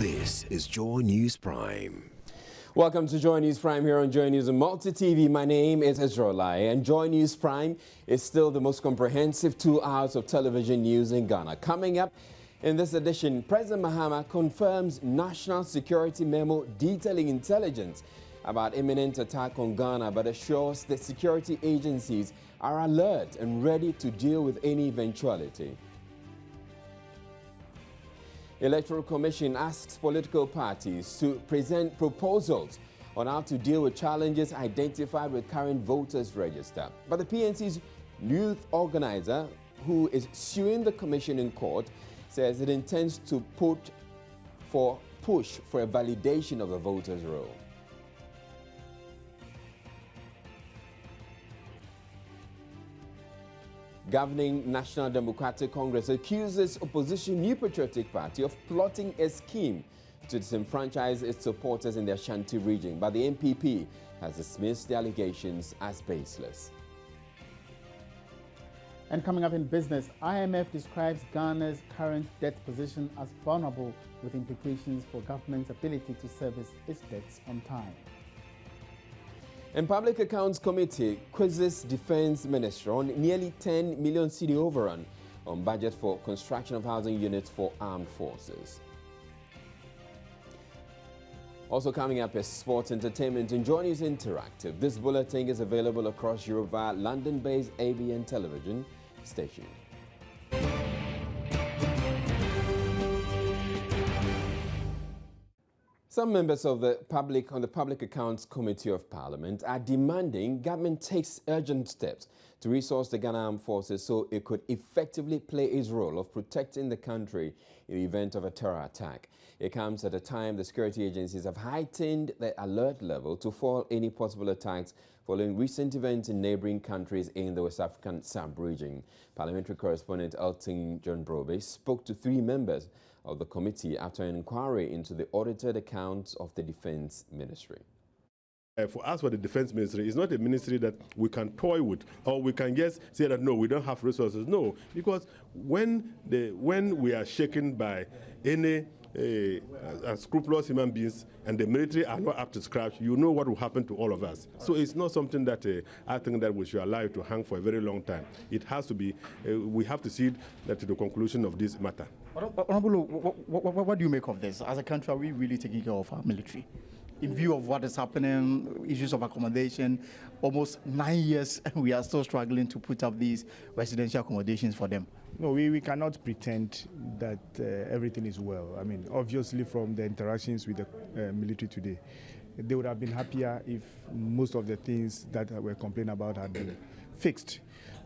This is Joy News Prime. Welcome to Joy News Prime here on Joy News and Multi TV. My name is Ezra Lai, and Joy News Prime is still the most comprehensive 2 hours of television news in Ghana. Coming up in this edition, President Mahama confirms national security memo detailing intelligence about imminent attack on Ghana, but assures that security agencies are alert and ready to deal with any eventuality. Electoral Commission asks political parties to present proposals on how to deal with challenges identified with current voters register. But the PNC's youth organizer, who is suing the commission in court, says it intends to push for a validation of the voters' roll. Governing National Democratic Congress accuses opposition New Patriotic Party of plotting a scheme to disenfranchise its supporters in the Ashanti region, but the NPP has dismissed the allegations as baseless. And coming up in business, IMF describes Ghana's current debt position as vulnerable, with implications for government's ability to service its debts on time. And Public Accounts Committee quizzes Defense Minister on nearly 10 million cedi overrun on budget for construction of housing units for armed forces. Also coming up is sports, entertainment, and Joy News Interactive. This bulletin is available across Europe via London-based ABN television station. Some members of the Public Accounts Committee of Parliament are demanding government takes urgent steps to resource the Ghana Armed Forces so it could effectively play its role of protecting the country in the event of a terror attack. It comes at a time the security agencies have heightened their alert level to foil any possible attacks following recent events in neighboring countries in the West African sub-region. Parliamentary correspondent Elton John Brobe spoke to 3 members of the committee after an inquiry into the audited accounts of the Defense Ministry. For us, for the Defense Ministry, it's not a ministry that we can toy with, or we can just say that, no, we don't have resources. No, because when we are shaken by any unscrupulous human beings and the military are not up to scratch, you know what will happen to all of us. So it's not something that I think that we should allow it to hang for a very long time. It has to be, we have to see that to the conclusion of this matter. Honorable, what do you make of this? As a country, are we really taking care of our military? In view of what is happening, issues of accommodation, almost 9 years, and we are still struggling to put up these residential accommodations for them. No, we cannot pretend that everything is well. I mean, obviously from the interactions with the military today, they would have been happier if most of the things that we're complaining about had been fixed.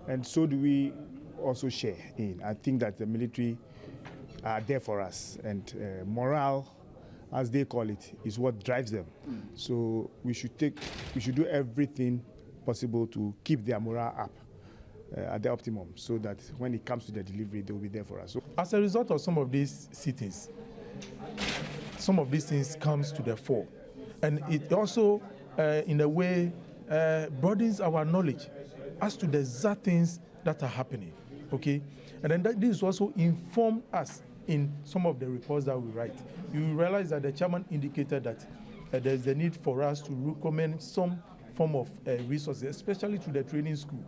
And so do we also share in. I think that the military are there for us, and morale, as they call it, is what drives them. So we should do everything possible to keep their morale up at the optimum, so that when it comes to the delivery, they will be there for us. So, as a result of some of these sittings, some of these things comes to the fore, and it also, in a way, broadens our knowledge as to the exact things that are happening. Okay, and then this also inform us in some of the reports that we write. You realize that the chairman indicated that there's the need for us to recommend some form of resources, especially to the training school,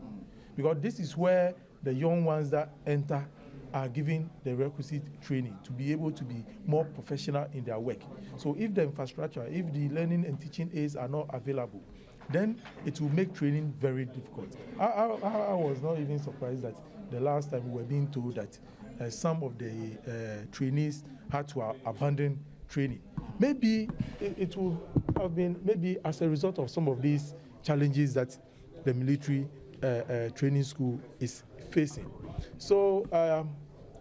because this is where the young ones that enter are given the requisite training to be able to be more professional in their work. So if the infrastructure, if the learning and teaching aids are not available, then it will make training very difficult. I was not even surprised that the last time we were being told that some of the trainees had to abandon training. Maybe it will have been maybe as a result of some of these challenges that the military training school is facing. So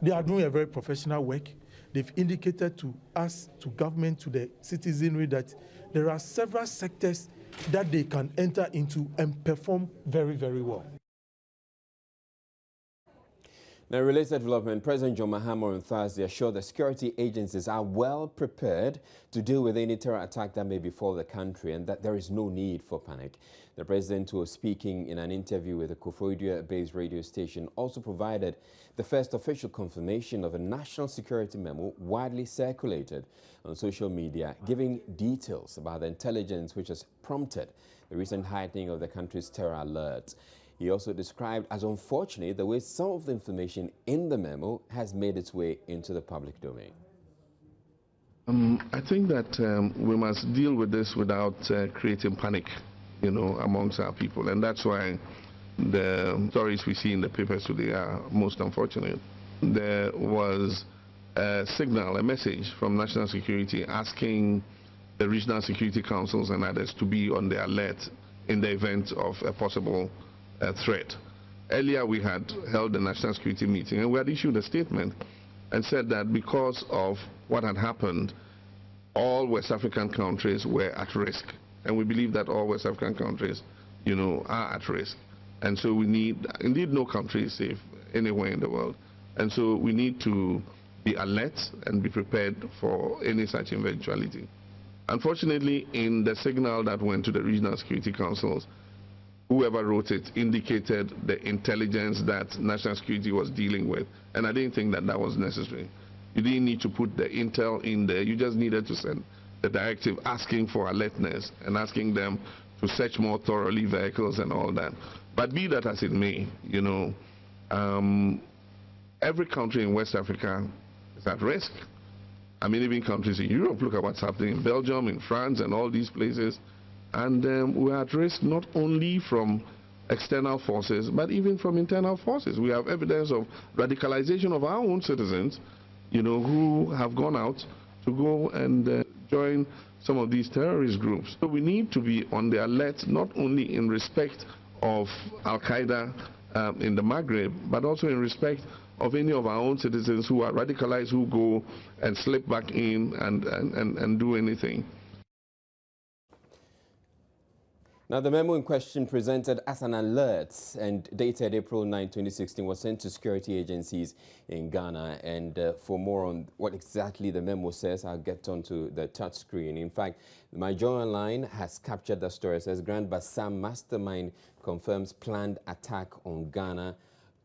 they are doing a very professional work. They've indicated to us, to government, to the citizenry, that there are several sectors that they can enter into and perform very, very well. Now, related development, President John Mahama on Thursday assured the security agencies are well prepared to deal with any terror attack that may befall the country and that there is no need for panic. The president, who was speaking in an interview with a Koforidua-based radio station, also provided the first official confirmation of a national security memo widely circulated on social media, giving details about the intelligence which has prompted the recent heightening of the country's terror alerts. He also described as unfortunate the way some of the information in the memo has made its way into the public domain. I think that we must deal with this without creating panic, amongst our people, and that's why the stories we see in the papers today are most unfortunate. There was a signal, a message from National Security asking the regional security councils and others to be on the alert in the event of a possible threat. Earlier we had held a national security meeting and we had issued a statement and said that because of what had happened, all West African countries were at risk. And we believe that all West African countries, are at risk. And so we need, indeed no country is safe anywhere in the world. And so we need to be alert and be prepared for any such eventuality. Unfortunately, in the signal that went to the regional security councils, whoever wrote it indicated the intelligence that national security was dealing with. And I didn't think that that was necessary. You didn't need to put the intel in there. You just needed to send the directive asking for alertness and asking them to search more thoroughly vehicles and all that. But be that as it may, every country in West Africa is at risk. I mean, even countries in Europe, look at what's happening in Belgium, in France, and all these places. And we're at risk not only from external forces, but even from internal forces. We have evidence of radicalization of our own citizens, who have gone out to go and join some of these terrorist groups. So we need to be on the alert, not only in respect of Al-Qaeda in the Maghreb, but also in respect of any of our own citizens who are radicalized, who go and slip back in and do anything. Now, the memo in question, presented as an alert and dated April 9, 2016, was sent to security agencies in Ghana. And for more on what exactly the memo says, I'll get onto the touch screen. In fact, my Joy Online has captured the story. It says, Grand Bassam mastermind confirms planned attack on Ghana,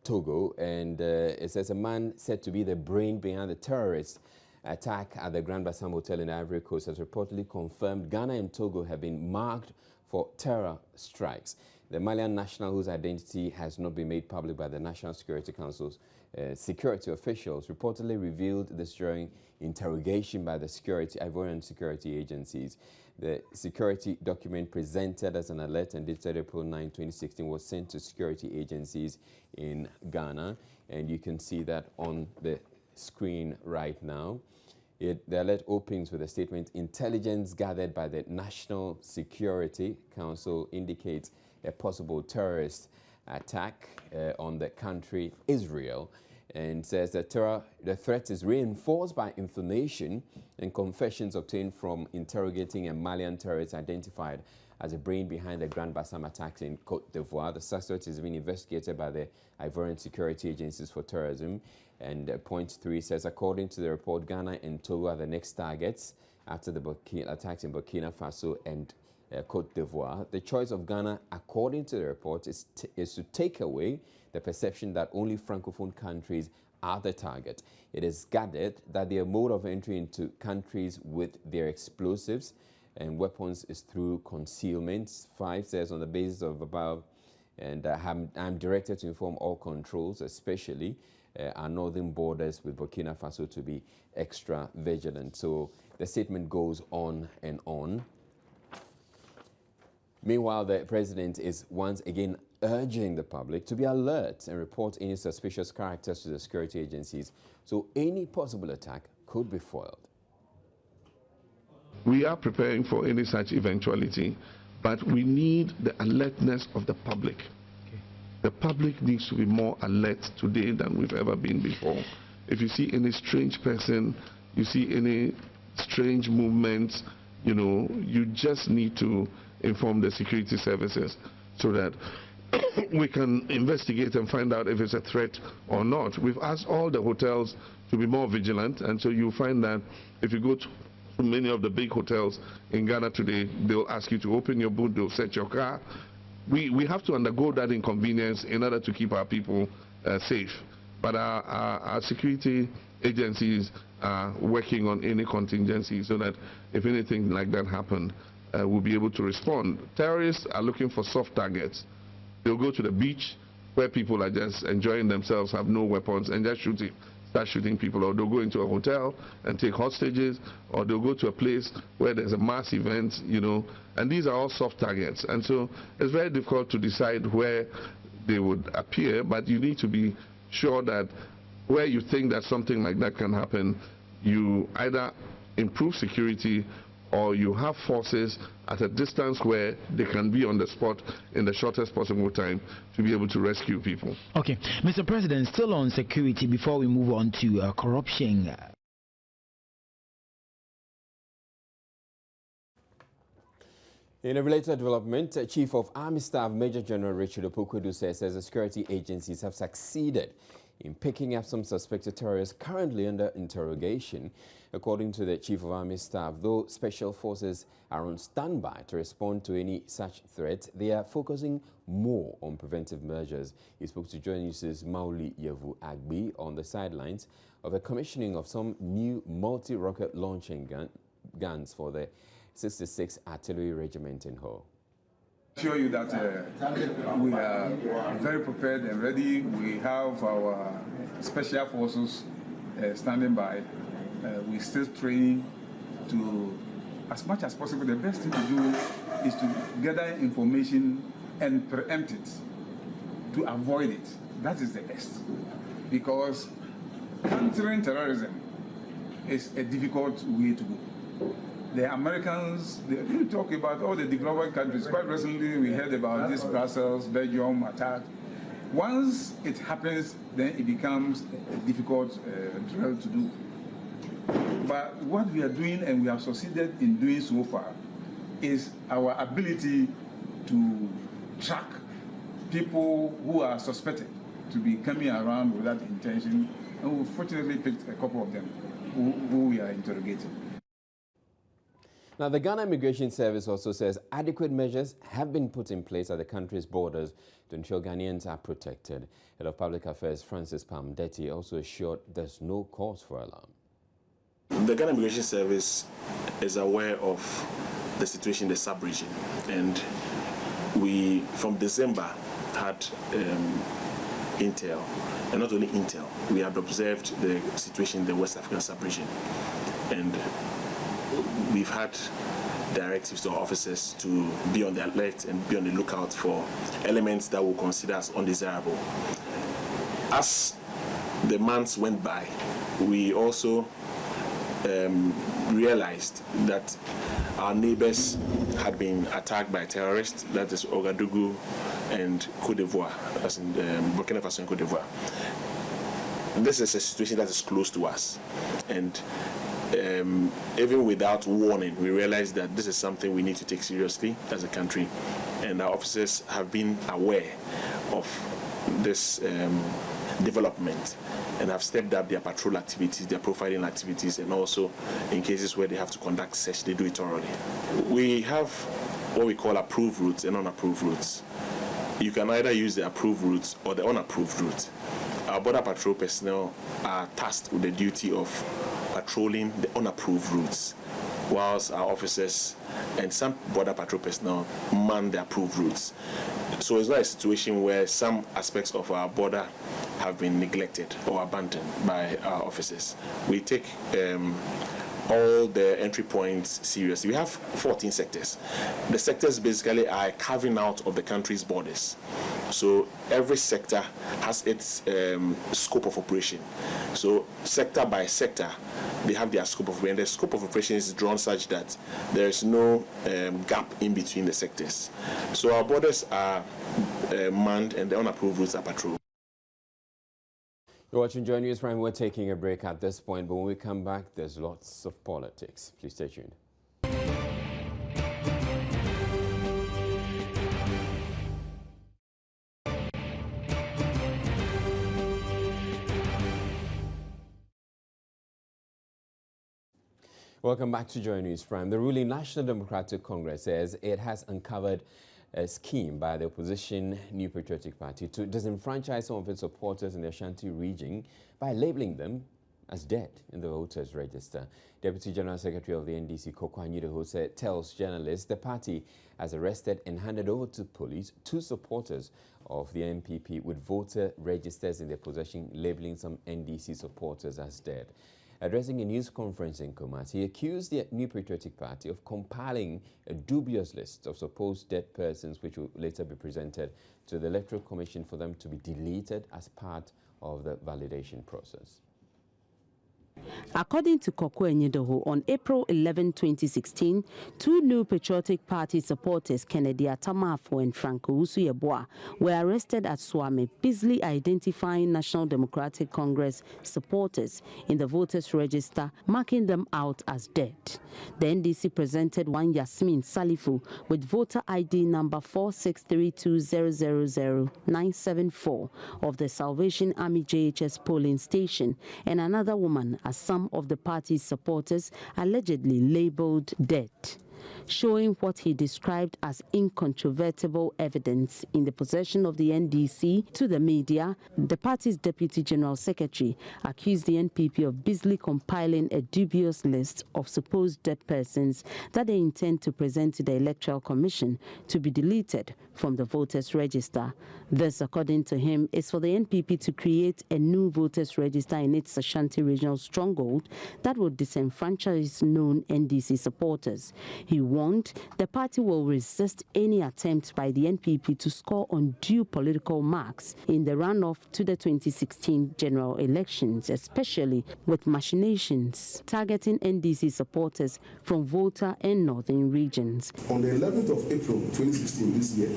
Togo. And it says a man said to be the brain behind the terrorist attack at the Grand Bassam Hotel in the Ivory Coast has reportedly confirmed Ghana and Togo have been marked for terror strikes. The Malian national, whose identity has not been made public by the National Security Council's security officials, reportedly revealed this during interrogation by the Ivorian security agencies. The security document, presented as an alert and dated April 9, 2016, was sent to security agencies in Ghana, and you can see that on the screen right now. The alert opens with a statement: intelligence gathered by the National Security Council indicates a possible terrorist attack on the country Israel, and says that the threat is reinforced by information and confessions obtained from interrogating a Malian terrorist identified as a brain behind the Grand Bassam attacks in Côte d'Ivoire. The suspect is being investigated by the Ivorian security agencies for terrorism. And point 3 says, according to the report, Ghana and Togo are the next targets after the attacks in Burkina Faso and Côte d'Ivoire. The choice of Ghana, according to the report, is to take away the perception that only Francophone countries are the target. It is gathered that their mode of entry into countries with their explosives and weapons is through concealment. 5 says, on the basis of above, and I'm directed to inform all controls, especially our northern borders with Burkina Faso, to be extra vigilant. So the statement goes on and on. Meanwhile, the president is once again urging the public to be alert and report any suspicious characters to the security agencies, so any possible attack could be foiled. We are preparing for any such eventuality, but we need the alertness of the public. The public needs to be more alert today than we've ever been before. If you see any strange person, you see any strange movements, you just need to inform the security services so that we can investigate and find out if it's a threat or not. We've asked all the hotels to be more vigilant, and so you find that if you go to many of the big hotels in Ghana today, they'll ask you to open your boot, they'll search your car. We have to undergo that inconvenience in order to keep our people safe. But our security agencies are working on any contingency so that if anything like that happened, we'll be able to respond. Terrorists are looking for soft targets. They'll go to the beach where people are just enjoying themselves, have no weapons, and just start shooting people. Or they'll go into a hotel and take hostages, or they'll go to a place where there's a mass event, you know, and these are all soft targets. And so it's very difficult to decide where they would appear, but you need to be sure that where you think that something like that can happen, you either improve security or you have forces at a distance where they can be on the spot in the shortest possible time to be able to rescue people. Okay, Mr. President, still on security before we move on to corruption. In a related development, Chief of Army Staff Major General Richard Opokudu says the security agencies have succeeded in picking up some suspected terrorists currently under interrogation. According to the Chief of Army Staff, though special forces are on standby to respond to any such threat, they are focusing more on preventive measures. He spoke to Joy News' Mauli Yevu Agbi on the sidelines of a commissioning of some new multi-rocket launching guns for the 66th Artillery Regiment in Ho. Assure you that we are very prepared and ready. We have our special forces standing by. We still train to, as much as possible. The best thing to do is to gather information and preempt it, to avoid it. That is the best, because countering terrorism is a difficult way to go. The Americans, they talk about all the developing countries. Quite recently, we heard about this Brussels, Belgium attack. Once it happens, then it becomes a difficult drill to do. But what we are doing, and we have succeeded in doing so far, is our ability to track people who are suspected to be coming around with that intention. And we fortunately picked a couple of them who we are interrogating. Now, the Ghana Immigration Service also says adequate measures have been put in place at the country's borders to ensure Ghanaians are protected. Head of Public Affairs Francis Pamdeti also assured there's no cause for alarm. The Ghana Immigration Service is aware of the situation in the sub-region, and we, from December, had intel, and not only intel, we have observed the situation in the West African sub-region, and we've had directives to our officers to be on the alert and be on the lookout for elements that we'll consider as undesirable. As the months went by, we also realized that our neighbors had been attacked by terrorists, that is Ouagadougou and Côte d'Ivoire, as in Burkina Faso and Côte d'Ivoire. This is a situation that is close to us, and even without warning, we realized that this is something we need to take seriously as a country, and our officers have been aware of this development and have stepped up their patrol activities, their profiling activities, and also in cases where they have to conduct search, they do it thoroughly. We have what we call approved routes and unapproved routes. You can either use the approved routes or the unapproved route. Our border patrol personnel are tasked with the duty of patrolling the unapproved routes, whilst our officers and some border patrol personnel man the approved routes. So it's not a situation where some aspects of our border have been neglected or abandoned by our officers. We take all the entry points seriously. We have 14 sectors. The sectors basically are carving out of the country's borders. So every sector has its scope of operation. So sector by sector, they have their scope of operation. The scope of operation is drawn such that there is no gap in between the sectors. So our borders are manned and the unapproved routes are patrolled. You're watching Joy News Prime. We're taking a break at this point, but when we come back, there's lots of politics. Please stay tuned. Welcome back to Joy News Prime. The ruling National Democratic Congress says it has uncovered a scheme by the opposition New Patriotic Party to disenfranchise some of its supporters in the Ashanti region by labeling them as dead in the voters' register. Deputy General Secretary of the NDC, Kokwanyi Dehose, tells journalists the party has arrested and handed over to police 2 supporters of the NPP with voter registers in their possession, labeling some NDC supporters as dead. Addressing a news conference in Kumasi, he accused the New Patriotic Party of compiling a dubious list of supposed dead persons which will later be presented to the Electoral Commission for them to be deleted as part of the validation process. According to Kokwanyi Dehose, on April 11, 2016, 2 New Patriotic Party supporters, Kennedy Atamafo and Franco Usuyeboa, were arrested at Swame, busily identifying National Democratic Congress supporters in the voters' register, marking them out as dead. The NDC presented one Yasmin Salifu with voter ID number 46320000974 of the Salvation Army JHS polling station, and another woman as some of the party's supporters allegedly labeled dead, showing what he described as incontrovertible evidence in the possession of the NDC to the media. The party's Deputy General Secretary accused the NPP of busily compiling a dubious list of supposed dead persons that they intend to present to the Electoral Commission to be deleted from the voters' register. This, according to him, is for the NPP to create a new voters' register in its Ashanti regional stronghold that would disenfranchise known NDC supporters. He warned the party will resist any attempt by the NPP to score undue political marks in the runoff to the 2016 general elections, especially with machinations targeting NDC supporters from Volta and northern regions. On the 11th of April 2016, this year,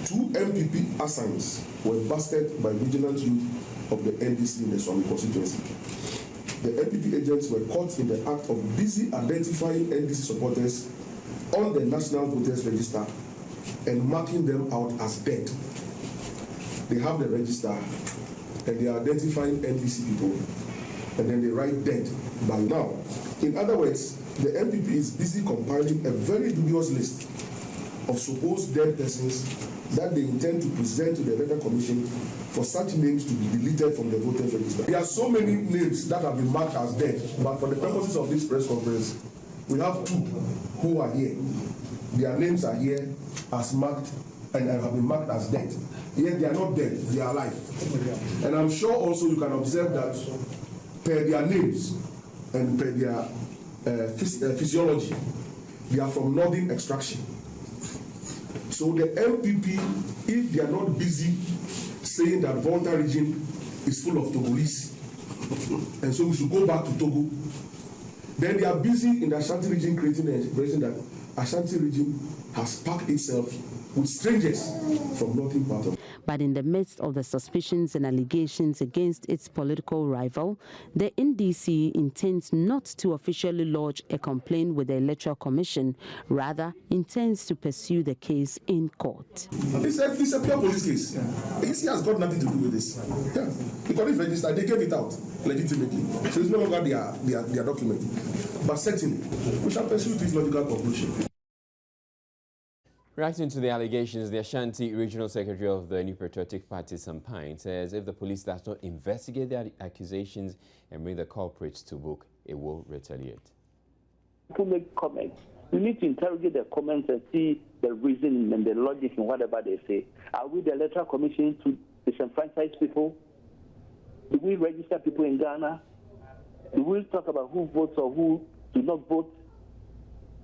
2 MPP assigns were busted by vigilant youth of the NDC in the Swami constituency. The NPP agents were caught in the act of busy identifying NDC supporters on the National Voters Register and marking them out as dead. They have the register and they are identifying NDC people, and then they write dead by now. In other words, the NPP is busy compiling a very dubious list of supposed dead persons that they intend to present to the Electoral Commission for such names to be deleted from the voters' register. There are so many names that have been marked as dead, but for the purposes of this press conference, we have 2 who are here. Their names are here as marked and have been marked as dead. Yet they are not dead, they are alive. And I'm sure also you can observe that per their names and per their physiology, they are from northern extraction. So the MPP, if they are not busy saying that Volta region is full of Togolese, and so we should go back to Togo, then they are busy in the Ashanti region creating the impression that Ashanti region has packed itself with strangers from northern part of. But in the midst of the suspicions and allegations against its political rival, the NDC intends not to officially lodge a complaint with the Electoral Commission, rather intends to pursue the case in court. It's a pure police case. The EC has got nothing to do with this. Yeah. Because if registered, they gave it out legitimately. So it's no longer their document. But certainly, we shall pursue this logical conclusion. Reacting to the allegations, the Ashanti Regional Secretary of the New Patriotic Party, Sampine, says if the police does not investigate the accusations and bring the culprits to book, it will retaliate. To make comments, we need to interrogate the comments and see the reason and the logic in whatever they say. Are we the Electoral Commission to disenfranchise people? Do we register people in Ghana? Do we talk about who votes or who do not vote?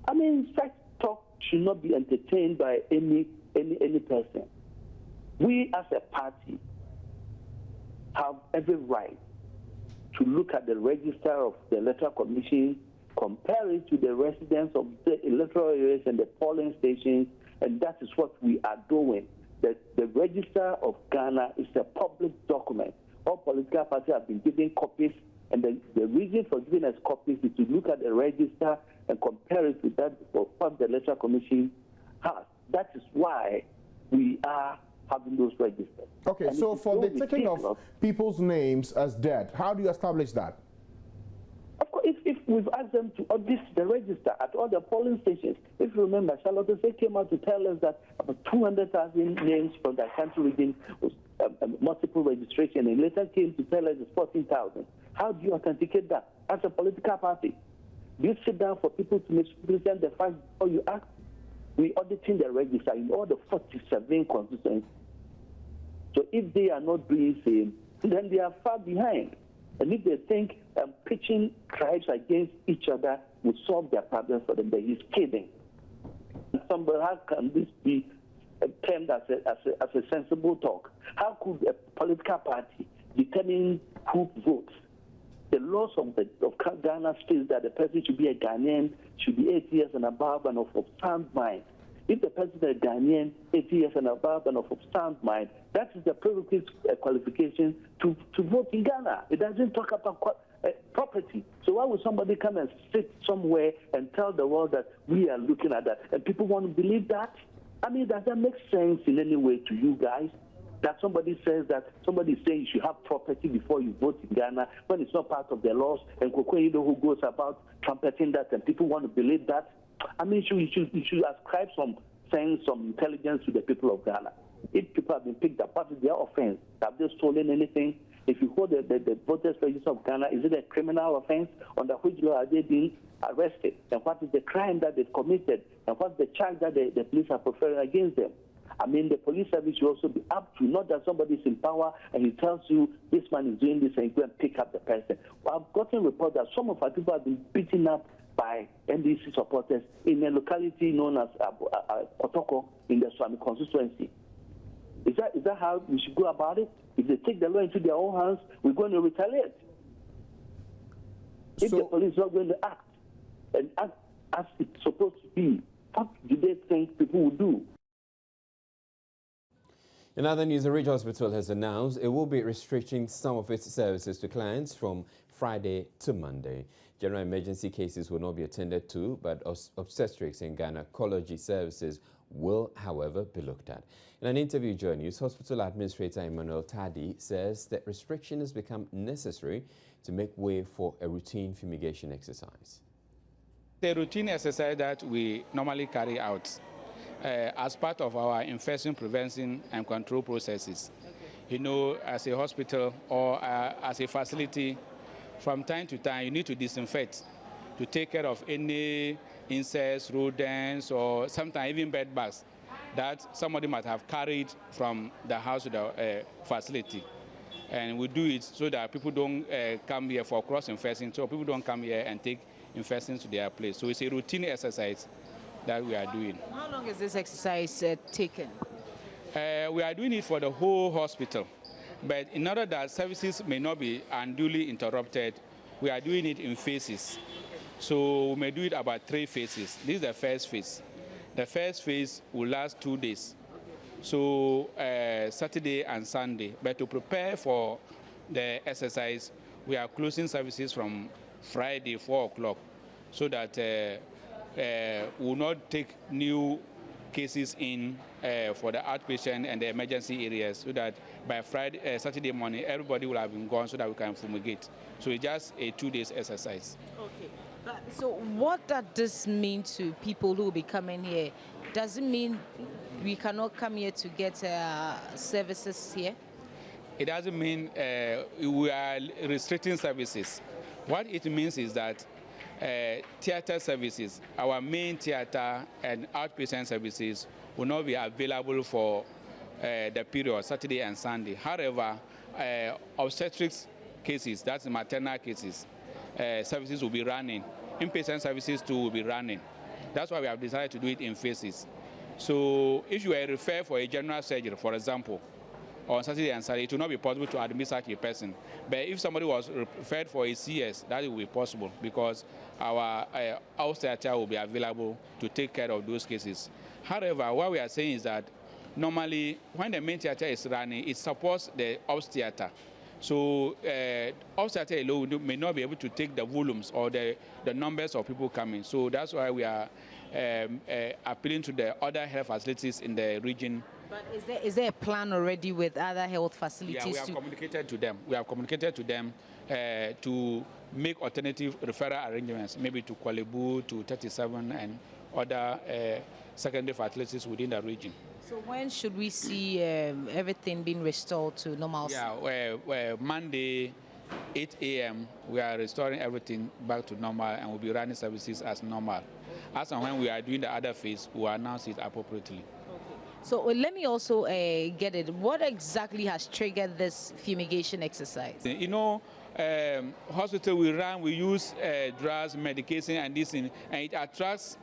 I mean, such talk should not be entertained by any person. We as a party have every right to look at the register of the Electoral Commission, compare it to the residents of the electoral areas and the polling stations, and that is what we are doing. The register of Ghana is a public document. All political parties have been given copies, and the reason for giving us copies is to look at the register and compare it with that of what the Electoral Commission has. That is why we are having those registers. Okay, and so for the taking of people's names as dead, how do you establish that? Of course, if we've asked them to audit the register at all the polling stations, if you remember, Charlotte came out to tell us that about 200,000 names from the country region was multiple registration, and later came to tell us it's 14,000. How do you authenticate that as a political party? Do you sit down for people to present the facts before you act? We're auditing the register in all the 47 constituencies. So if they are not doing the same, then they are far behind. And if they think pitching tribes against each other will solve their problems for them, then he's kidding. Somebody, how can this be termed as a sensible talk? How could a political party determine who votes? The laws of Ghana states that the person should be a Ghanaian, should be 8 years and above, and of sound mind. If the person is a Ghanaian, 80 years and above, and of sound mind, that is the prerequisite qualification to vote in Ghana. It doesn't talk about property. So why would somebody come and sit somewhere and tell the world that we are looking at that? And people want to believe that? I mean, does that make sense in any way to you guys? That somebody says that somebody is saying you should have property before you vote in Ghana when it's not part of the laws, and Kokwe who goes about trumpeting that, and people want to believe that? I mean, you should ascribe some sense, some intelligence to the people of Ghana. If people have been picked up, what is their offense? Have they stolen anything? If you hold the voters register of Ghana, is it a criminal offense? Under which law are they being arrested? And what is the crime that they've committed? And what's the charge that the police are preferring against them? I mean, the police service should also be up to, not that somebody is in power and he tells you this man is doing this and you go and pick up the person. Well, I've gotten reports that some of our people have been beaten up by NDC supporters in a locality known as Kotoko in the Swami constituency. Is that how we should go about it? If they take the law into their own hands, we're going to retaliate. If the police is not going to act and act as it's supposed to be, what do they think people will do? In other news, the Ridge Hospital has announced it will be restricting some of its services to clients from Friday to Monday. General emergency cases will not be attended to, but obstetrics and gynecology services will, however, be looked at. In an interview with Joy News, Hospital Administrator Emmanuel says that restriction has become necessary to make way for a routine fumigation exercise. The routine exercise that we normally carry out as part of our infection prevention and control processes. Okay. You know, as a hospital or as a facility, from time to time, you need to disinfect to take care of any insects, rodents, or sometimes even bed bugs that somebody might have carried from the house to the facility. And we do it so that people don't come here for cross-infesting, so people don't come here and take infections to their place. So it's a routine exercise that we are doing. How long is this exercise taken? We are doing it for the whole hospital. But in order that services may not be unduly interrupted, we are doing it in phases. So we may do it about 3 phases. This is the first phase. The first phase will last 2 days. So Saturday and Sunday. But to prepare for the exercise, we are closing services from Friday, 4 o'clock, so that we will not take new cases in for the outpatient and the emergency areas, so that by Friday, Saturday morning, everybody will have been gone so that we can fumigate. So it's just a 2 days exercise. Okay. So what does this mean to people who will be coming here? Does it mean we cannot come here to get services here? It doesn't mean we are restricting services. What it means is that theater services, our main theater and outpatient services, will not be available for the period, Saturday and Sunday. However, obstetrics cases, that's maternal cases, services will be running. Inpatient services too will be running. That's why we have decided to do it in phases. So if you are referred for a general surgery, for example, on Saturday and Sunday, it will not be possible to admit such a person. But if somebody was referred for a CS, that will be possible, because our house theater will be available to take care of those cases. However, what we are saying is that normally when the main theater is running, it supports the house theater. So house theater alone may not be able to take the volumes or the numbers of people coming. So that's why we are appealing to the other health facilities in the region. But is there a plan already with other health facilities? Yeah, we have communicated to them. We have communicated to them to make alternative referral arrangements, maybe to Kuala Lumpur, to 37, and other secondary facilities within the region. So when should we see everything being restored to normalcy? Yeah, Monday, 8 a.m., we are restoring everything back to normal and we'll be running services as normal. As and when we are doing the other phase, we will announce it appropriately. So let me also get it. What exactly has triggered this fumigation exercise? You know, hospital we run, we use drugs, medication, and this, and it attracts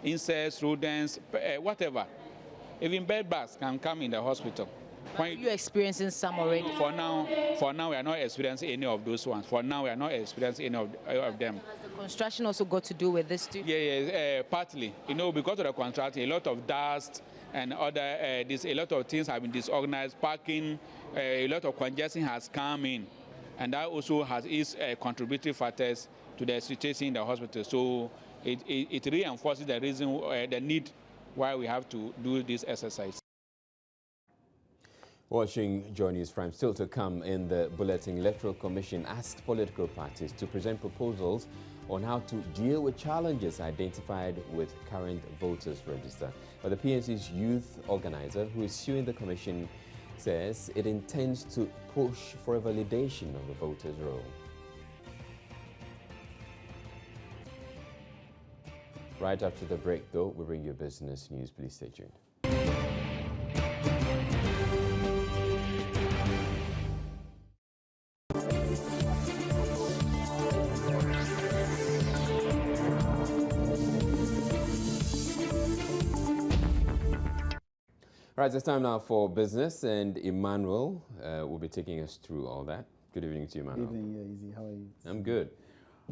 insects, rodents, whatever. Even bed bugs can come in the hospital. Are you experiencing some already? For now, we are not experiencing any of those ones. For now, we are not experiencing any of them. Has the construction also got to do with this too? Yeah, partly. You know, because of the construction, a lot of dust and other, a lot of things have been disorganized. Parking, a lot of congestion has come in, and that also is contributory factors to the situation in the hospital. So it reinforces the reason, the need why we have to do this exercise. Watching Joy News Prime, still to come in the bulletin, Electoral Commission asked political parties to present proposals on how to deal with challenges identified with current voters register. But the PNC's youth organizer, who is suing the commission, says it intends to push for a validation of the voters' roll. Right after the break, though, we bring you business news. Please stay tuned. Right, it's time now for business, and Emmanuel will be taking us through all that. Good evening to you, Emmanuel. Good evening, Easy. How are you? I'm good.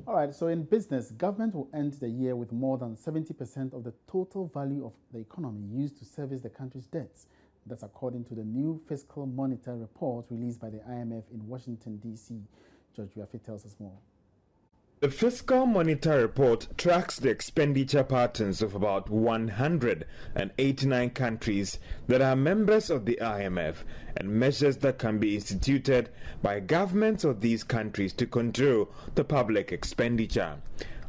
All right, so in business, government will end the year with more than 70% of the total value of the economy used to service the country's debts. That's according to the new Fiscal Monitor report released by the IMF in Washington, D.C. George Uafe tells us more. The Fiscal Monitor report tracks the expenditure patterns of about 189 countries that are members of the IMF and measures that can be instituted by governments of these countries to control the public expenditure.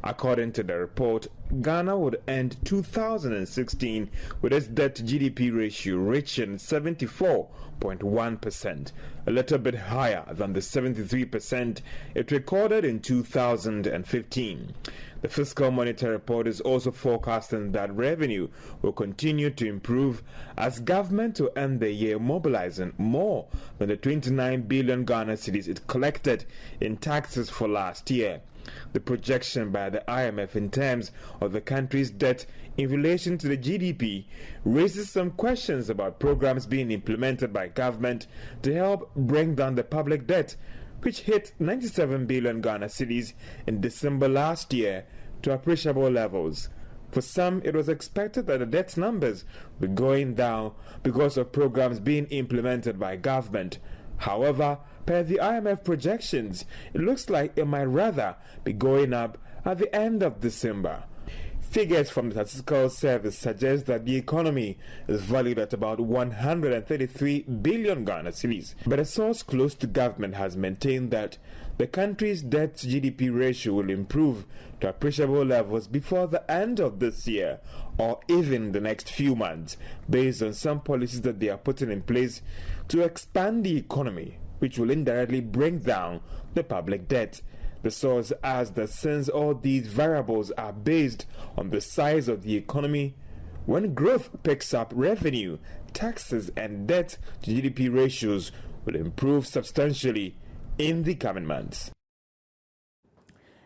According to the report, Ghana would end 2016 with its debt-to-GDP ratio reaching 74.1%, a little bit higher than the 73% it recorded in 2015. The Fiscal Monitor report is also forecasting that revenue will continue to improve as government will end the year mobilizing more than the 29 billion Ghana cedis it collected in taxes for last year. The projection by the IMF in terms of the country's debt in relation to the GDP raises some questions about programs being implemented by government to help bring down the public debt, which hit 97 billion Ghana cedis in December last year to appreciable levels. For some, it was expected that the debt numbers would be going down because of programs being implemented by government. However, per the IMF projections, it looks like it might rather be going up at the end of December. Figures from the Statistical Service suggest that the economy is valued at about 133 billion Ghana cedis, but a source close to government has maintained that the country's debt-to-GDP ratio will improve to appreciable levels before the end of this year or even the next few months, based on some policies that they are putting in place to expand the economy, which will indirectly bring down the public debt. The source adds that since all these variables are based on the size of the economy, when growth picks up, revenue, taxes, and debt to GDP ratios will improve substantially in the coming months.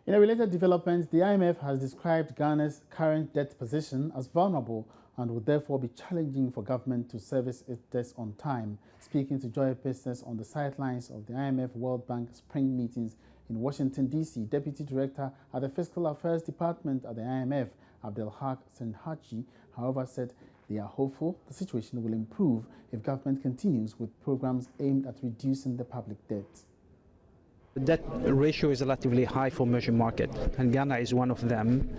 In a related development, the IMF has described Ghana's current debt position as vulnerable and would therefore be challenging for government to service its debts on time. Speaking to Joy Business on the sidelines of the IMF World Bank spring meetings in Washington, D.C., Deputy Director at the Fiscal Affairs Department at the IMF, Abdelhak Senhachi, however, said they are hopeful the situation will improve if government continues with programs aimed at reducing the public debt. The debt ratio is relatively high for emerging market, and Ghana is one of them.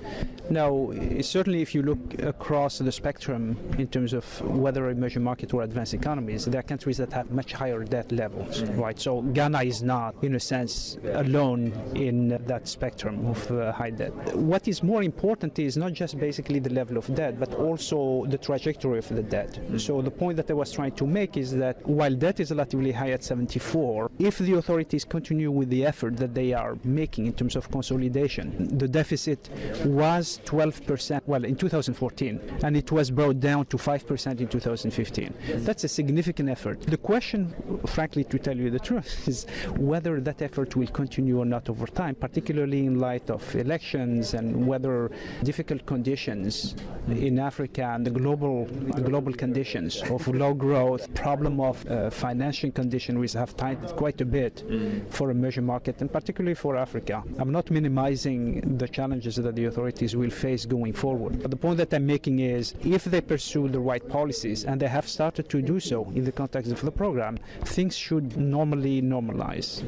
Now, certainly if you look across the spectrum in terms of whether emerging market or advanced economies, there are countries that have much higher debt levels, right? So Ghana is not, in a sense, alone in that spectrum of high debt. What is more important is not just basically the level of debt, but also the trajectory of the debt. So the point that I was trying to make is that while debt is relatively high at 74, if the authorities continue with the effort that they are making in terms of consolidation, the deficit was 12%, well, in 2014, and it was brought down to 5% in 2015. That's a significant effort. The question, frankly, to tell you the truth, is whether that effort will continue or not over time, particularly in light of elections and whether difficult conditions in Africa and the global conditions of low growth, problem of financial condition, which have tightened quite a bit for emerging market and particularly for Africa. I'm not minimizing the challenges that the authorities will face going forward. But the point that I'm making is if they pursue the right policies, and they have started to do so in the context of the program, things should normally normalize.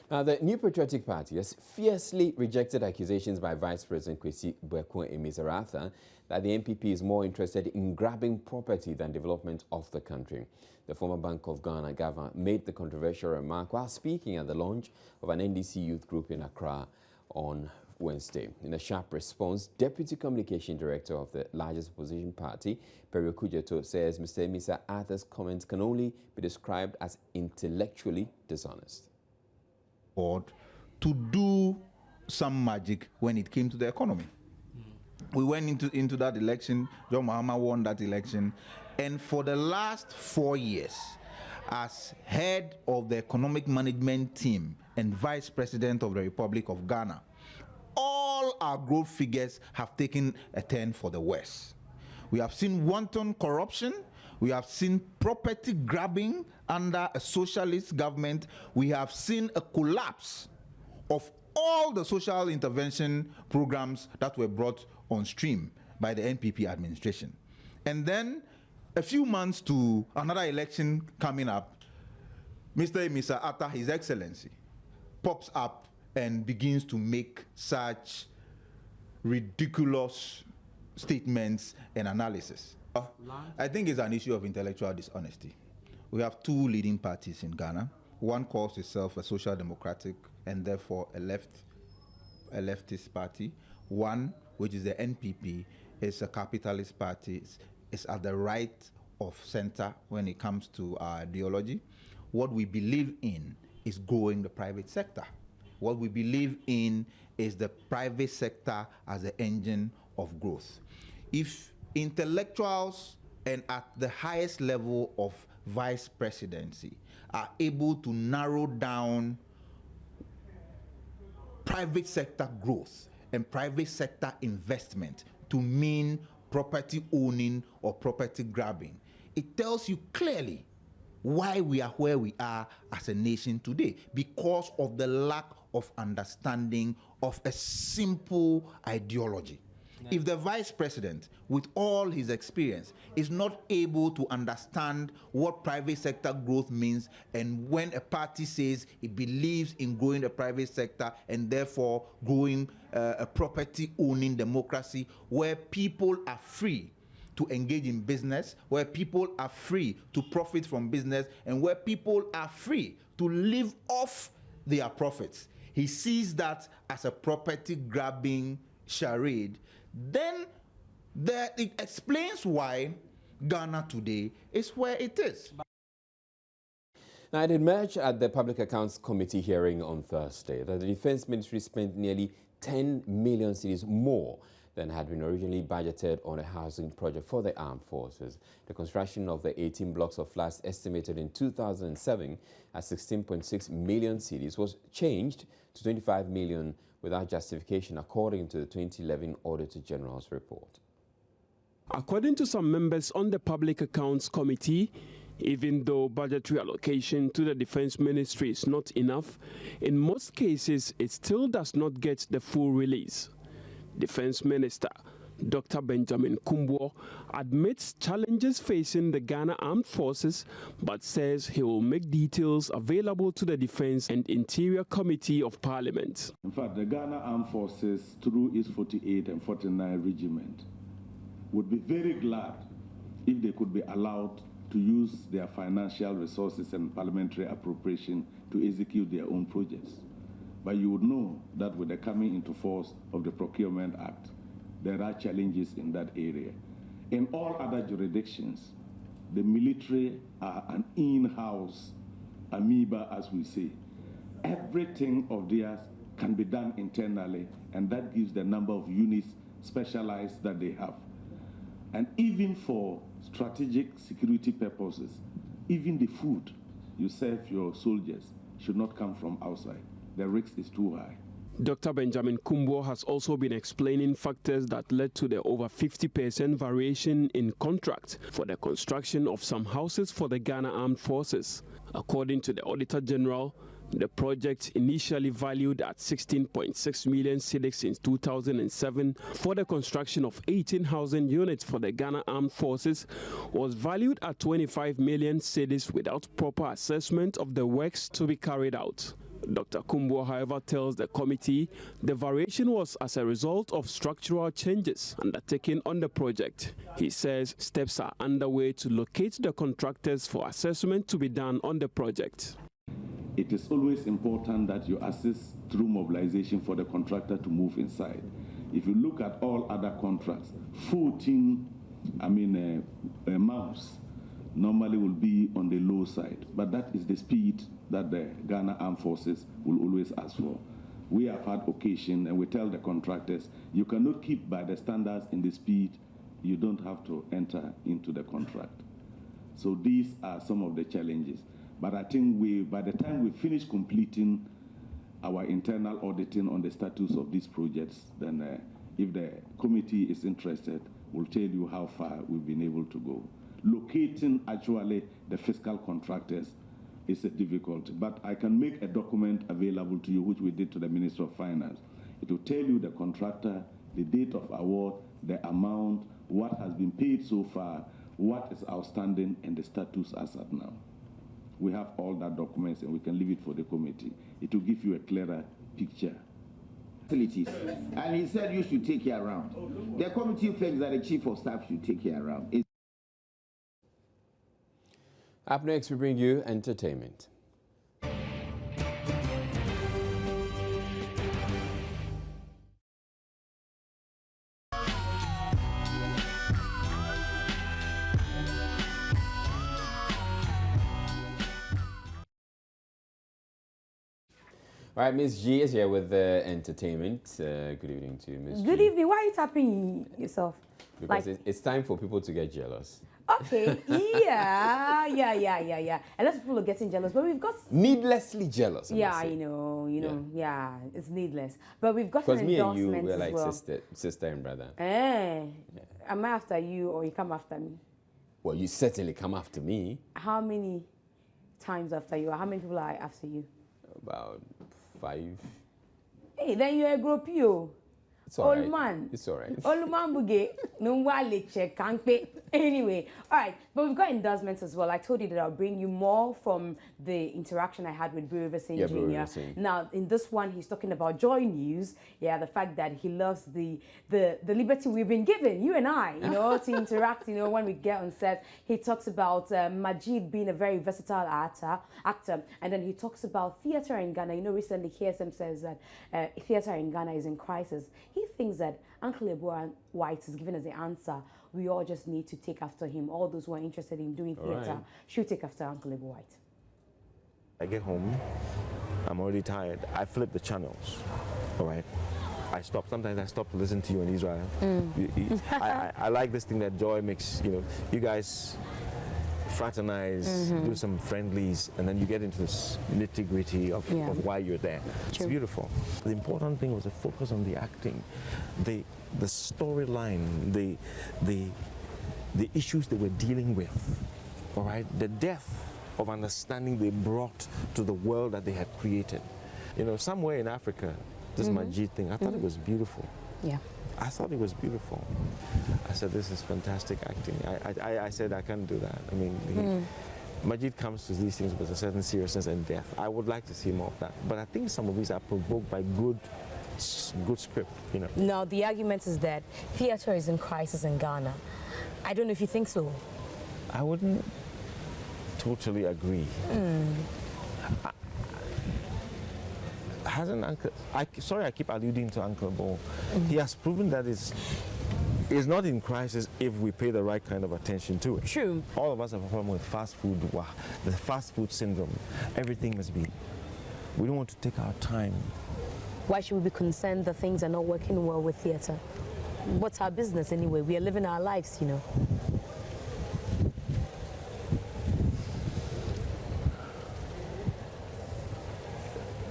The New Patriotic Party has fiercely rejected accusations by Vice President Kwesi Emezaratha that the NPP is more interested in grabbing property than development of the country. The former Bank of Ghana governor made the controversial remark while speaking at the launch of an NDC youth group in Accra on Wednesday. In a sharp response, Deputy Communication Director of the largest opposition party, Perry Okujeto, says Mr. Emezaratha's comments can only be described as intellectually dishonest. To do some magic when it came to the economy. We went into that election, John Mahama won that election, and for the last 4 years, as head of the economic management team and vice president of the Republic of Ghana, all our growth figures have taken a turn for the worse. We have seen wanton corruption. We have seen property grabbing under a socialist government. We have seen a collapse of all the social intervention programs that were brought on stream by the NPP administration. And then a few months to another election coming up, Mr. Emezaratha, His Excellency, pops up and begins to make such ridiculous statements and analysis. I think it's an issue of intellectual dishonesty. We have two leading parties in Ghana. One calls itself a social democratic and therefore a leftist party. One, which is the NPP, is a capitalist party. It's at the right of center when it comes to our ideology. What we believe in is growing the private sector. What we believe in is the private sector as the engine of growth. If intellectuals and at the highest level of vice presidency are able to narrow down private sector growth and private sector investment to mean property owning or property grabbing, it tells you clearly why we are where we are as a nation today, because of the lack of understanding of a simple ideology. If the vice president, with all his experience, is not able to understand what private sector growth means, and when a party says it believes in growing the private sector and therefore growing a property-owning democracy where people are free to engage in business, where people are free to profit from business, and where people are free to live off their profits, he sees that as a property-grabbing charade, then it explains why Ghana today is where it is. Now, it emerged at the Public Accounts Committee hearing on Thursday that the Defense Ministry spent nearly 10 million cedis more than had been originally budgeted on a housing project for the armed forces. The construction of the 18 blocks of flats estimated in 2007 at 16.6 million cedis was changed to 25 million without justification, according to the 2011 Auditor General's report. According to some members on the Public Accounts Committee, Even though budgetary allocation to the Defense Ministry is not enough, in most cases it still does not get the full release. Defense Minister Dr. Benjamin Kumbo admits challenges facing the Ghana Armed Forces, but says he will make details available to the Defense and Interior Committee of Parliament. In fact, the Ghana Armed Forces, through its 48 and 49 Regiment, would be very glad if they could be allowed to use their financial resources and parliamentary appropriation to execute their own projects. But you would know that with the coming into force of the Procurement Act, there are challenges in that area. In all other jurisdictions, the military are an in-house amoeba, as we say. Everything of theirs can be done internally, and that gives the number of units specialized that they have. And even for strategic security purposes, even the food you serve your soldiers should not come from outside. The risk is too high. Dr. Benjamin Kumbo has also been explaining factors that led to the over 50% variation in contract for the construction of some houses for the Ghana Armed Forces. According to the Auditor General, the project, initially valued at 16.6 million cedis in 2007 for the construction of 18,000 units for the Ghana Armed Forces, was valued at 25 million cedis without proper assessment of the works to be carried out. Dr. Kumbo, however, tells the committee the variation was as a result of structural changes undertaken on the project. He says steps are underway to locate the contractors for assessment to be done on the project. It is always important that you assist through mobilization for the contractor to move inside. If you look at all other contracts, 14 months normally will be on the low side, but that is the speed that the Ghana Armed Forces will always ask for. We have had occasion, and we tell the contractors, you cannot keep by the standards in the speed, you don't have to enter into the contract. So these are some of the challenges. But I think by the time we finish completing our internal auditing on the status of these projects, then if the committee is interested, we'll tell you how far we've been able to go. Locating actually the fiscal contractors is a difficulty, but I can make a document available to you, which we did to the Minister of Finance. It will tell you the contractor, the date of award, the amount, what has been paid so far, what is outstanding, and the status as at now. We have all that documents, and we can leave it for the committee. It will give you a clearer picture. Facilities. And he said you should take care around. The committee thinks that the chief of staff should take care around. Up next, we bring you entertainment. All right, Miss G is here with the entertainment. Good evening to you, Miss G. Good evening. Why are you tapping yourself? Because it's time for people to get jealous. Okay, yeah. A lot of people are getting jealous, but we've got... Needlessly jealous, yeah, I know, yeah, it's needless. But we've got an endorsement as well. Because me and you, we're like sister and brother. Am I after you or you come after me? Well, you certainly come after me. How many times after you? Or how many people are after you? About 5. Hey, then you're a gropio. It's all right. Old man. It's all right. Old man buge. Anyway, all right. But we've got endorsements as well. I told you that I'll bring you more from the interaction I had with Buru Singh Jr. Now, in this one, he's talking about Joy News. Yeah, the fact that he loves the liberty we've been given, you and I, to interact, when we get on set. He talks about Majid being a very versatile actor. And then he talks about theater in Ghana. Recently KSM says that theater in Ghana is in crisis. He thinks that Uncle Eboa White is giving us the answer. We all just need to take after him. All those who are interested in doing theater should take after Uncle Eboa White. I get home, I'm already tired. I flip the channels, all right? I stop. Sometimes I stop to listen to you in Israel. I like this thing that Joy makes, you guys fraternize, do some friendlies, and then you get into this nitty-gritty of why you're there. It's beautiful. The important thing was the focus on the acting, the storyline, the issues they were dealing with. all right, the depth of understanding they brought to the world that they had created. You know, somewhere in Africa, this Majid thing, I thought it was beautiful. Yeah. I thought it was beautiful. I said, this is fantastic acting. I said, I can't do that. I mean, Majid comes to these things with a certain seriousness and depth. I would like to see more of that. But I think some of these are provoked by good script, you know. Now, the argument is that theatre is in crisis in Ghana. I don't know if you think so. I wouldn't totally agree. Hasn't Uncle... sorry, I keep alluding to Uncle Bo. He has proven that it's not in crisis if we pay the right kind of attention to it. True. All of us have a problem with fast food, the fast food syndrome. Everything must be... We don't want to take our time. Why should we be concerned that things are not working well with theatre? What's our business anyway? We are living our lives, you know.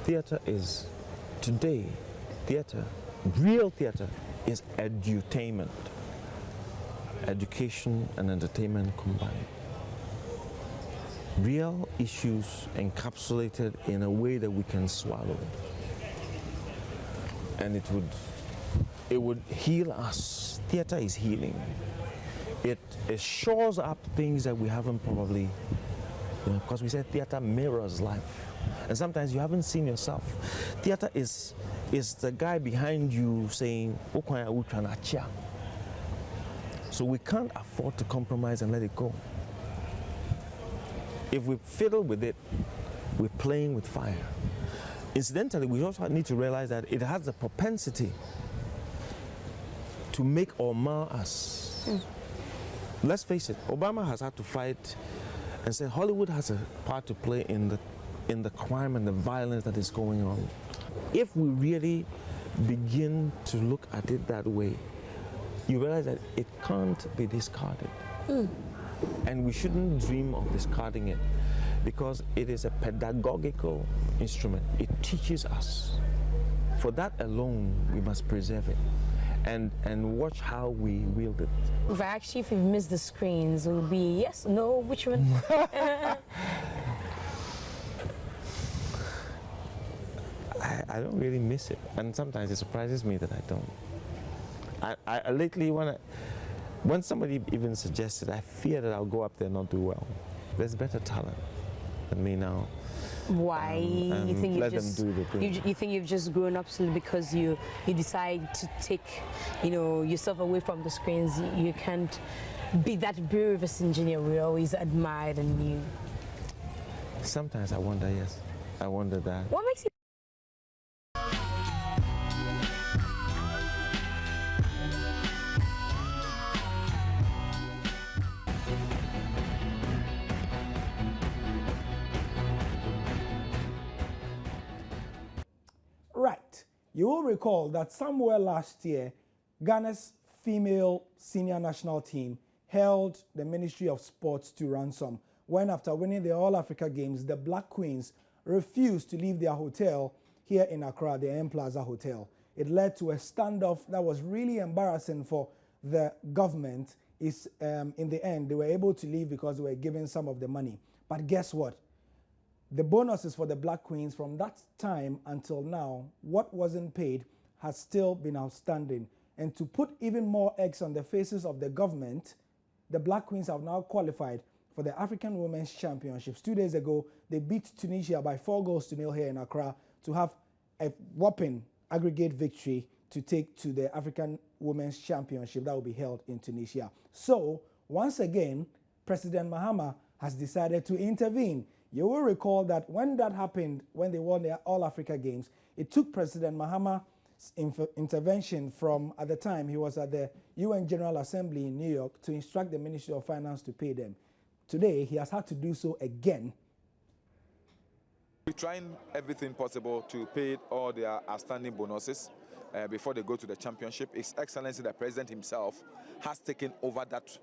Theatre is, today, real theatre is edutainment. Education and entertainment combined. Real issues encapsulated in a way that we can swallow. And it would heal us. Theatre is healing. It shores up things that we haven't probably, you know, because we said theatre mirrors life. And sometimes you haven't seen yourself. Theatre is the guy behind you saying, so we can't afford to compromise and let it go. If we fiddle with it, we're playing with fire. Incidentally, we also need to realize that it has the propensity to make or mar us. Let's face it, Obama has had to fight and say Hollywood has a part to play in the crime and the violence that is going on. If we really begin to look at it that way, you realize that it can't be discarded. And we shouldn't dream of discarding it because it is a pedagogical instrument. It teaches us. For that alone, we must preserve it and watch how we wield it. If we miss the screens, it will be yes, no, which one? I don't really miss it, and sometimes it surprises me that I don't. I lately, when somebody even suggests it, I fear that I'll go up there and not do well. There's better talent than me now. Why? You think you think you've just grown up simply because you decide to take, you know, yourself away from the screens. You can't be that brave engineer we always admired and knew. Sometimes I wonder, yes. I wonder that. What makes you? Right. You will recall that somewhere last year, Ghana's female senior national team held the Ministry of Sports to ransom when, after winning the All-Africa Games, the Black Queens refused to leave their hotel here in Accra, the M Plaza Hotel. It led to a standoff that was really embarrassing for the government. In the end, they were able to leave because they were given some of the money. But guess what? The bonuses for the Black Queens from that time until now, what wasn't paid has still been outstanding. And to put even more eggs on the faces of the government, the Black Queens have now qualified for the African Women's Championships. 2 days ago, they beat Tunisia by 4-0 here in Accra to have a whopping aggregate victory to take to the African Women's Championship that will be held in Tunisia. So, once again, President Mahama has decided to intervene. You will recall that when that happened, when they won the All-Africa Games, it took President Mahama's intervention from, at the time, he was at the UN General Assembly in New York to instruct the Ministry of Finance to pay them. Today, he has had to do so again. We're trying everything possible to pay all their outstanding bonuses before they go to the championship. His Excellency, the President himself, has taken over that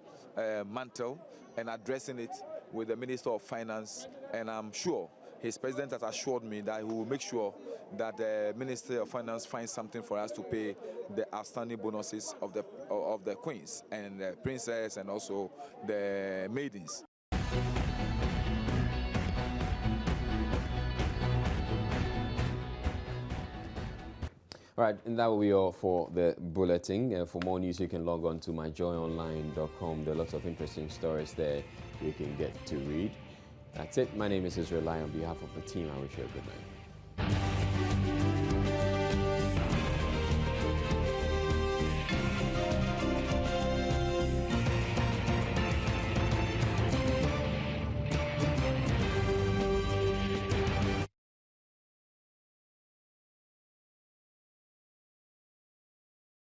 mantle and addressing it with the Minister of Finance, and I'm sure his President has assured me that he will make sure that the Minister of Finance finds something for us to pay the outstanding bonuses of the queens and the princess and also the maidens. Right, and that will be all for the bulletin. For more news, you can log on to myjoyonline.com. There are lots of interesting stories there you can get to read. That's it. My name is Israel Lai. On behalf of the team, I wish you a good night.